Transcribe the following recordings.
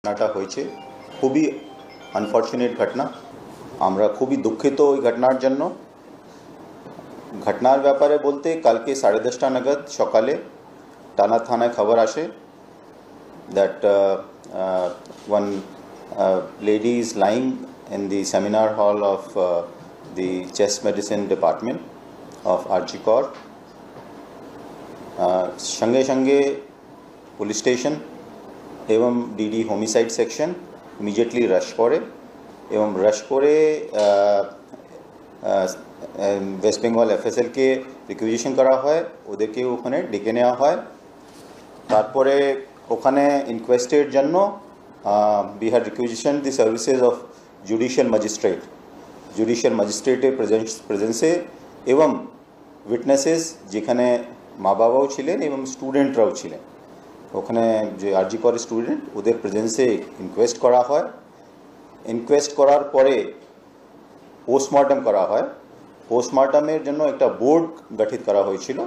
ঘটনাটা হয়েছে খুবই আনফর্চুনেট ঘটনা। আমরা খুবই দুঃখিত ওই ঘটনার জন্য। ঘটনার ব্যাপারে বলতে কালকে 10:30 নাগাদ সকালে টানা থানায় খবর আসে that one lady is lying in the seminar hall of the chest medicine department of RG Kor. संगे संगे पुलिस स्टेशन एवं DD homicide section immediately rush करे एवं रश करे वेस्ट बेंगल एफएसएल के रिक्विजिशन करा হয় ওদেরকে ওখানে ডেকে নেওয়া হয়। তারপরে ওখানে ইনকোয়েস্টের জন্য we had requisition the services of judicial magistrate প্রেজেন্সে এবং উইটনেসেস যেখানে মা বাবাও ছিলেন এবং স্টুডেন্টরাও ছিলেন। ওখানে যে আরজি কর স্টুডেন্ট ওদের প্রেজেন্সে ইনকোয়েস্ট করা হয়। ইনকোয়েস্ট করার পরে পোস্টমর্টম করা হয়। পোস্টমর্টমের জন্য একটা বোর্ড গঠিত করা হয়েছিল,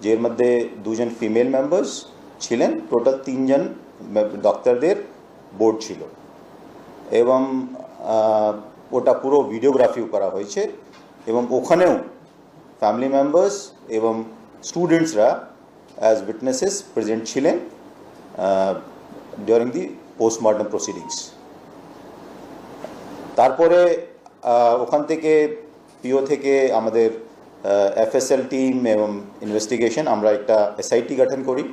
যার মধ্যে 2 জন ফিমেল মেম্বার্স ছিলেন, টোটাল 3 জন ডক্টরদের বোর্ড ছিল এবং ওটা পুরো ভিডিওগ্রাফিও করা হয়েছে এবং ওখানেও ফ্যামিলি মেম্বার্স এবং স্টুডেন্টসরা অ্যাজ উইটনেসেস প্রেজেন্ট ছিলেন ডিউরিং দি পোস্টমর্টম প্রসিডিংস। তারপরে ওখান থেকে পিও থেকে আমাদের এফএসএল টিম এবং ইনভেস্টিগেশন আমরা একটা এসআইটি গঠন করি।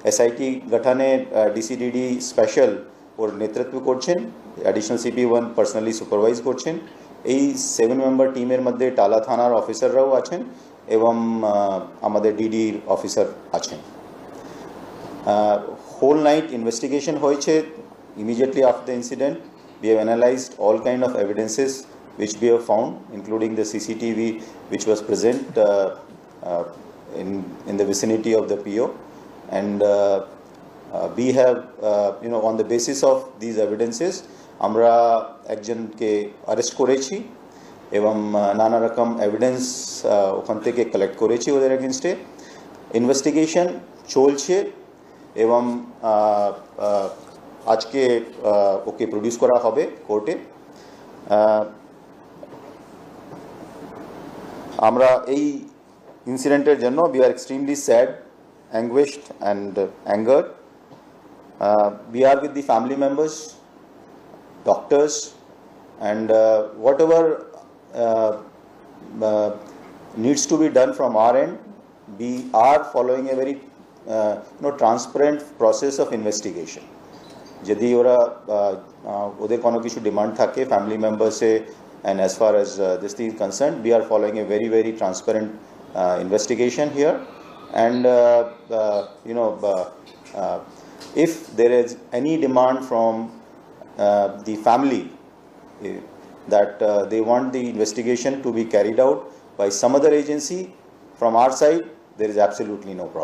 এসআইটি গঠনে ডিসিডিডি স্পেশাল ওর নেতৃত্ব করছেন, অ্যাডিশনাল সিপি1 পার্সোনালি সুপারভাইজ করছেন। এই 7 মেম্বার টিমের মধ্যে টালা থানার অফিসাররাও আছেন এবং আমাদের ডিডির অফিসার আছেন। হোল নাইট ইনভেস্টিগেশন হয়েছে। Immediately after the incident we have analyzed all kind of evidences which we have found, including the CCTV which was present in the vicinity of the PO, and we have on the basis of these evidences আমরা একজনকে arrest করেছি এবং নানা রকম evidence ওখান থেকে collect করেছি ওদের এগেনস্টে। ইনভেস্টিগেশন চলছে এবং আজকে ওকে প্রডিউস করা হবে কোর্টে। আমরা এই ইনসিডেন্টের জন্য we are extremely sad, anguished and angered. We are with the family members, doctors, and whatever needs to be done from our end, we are following a very transparent process of investigation. যদি ওরা ওদের কোনো কিছু demand থাকে family মেম্বার্সে and as far as this thing is concerned, we are following a very, very transparent investigation here, and if there is any demand from the family that they want the investigation to be carried out by some other agency, from our side there is absolutely no problem.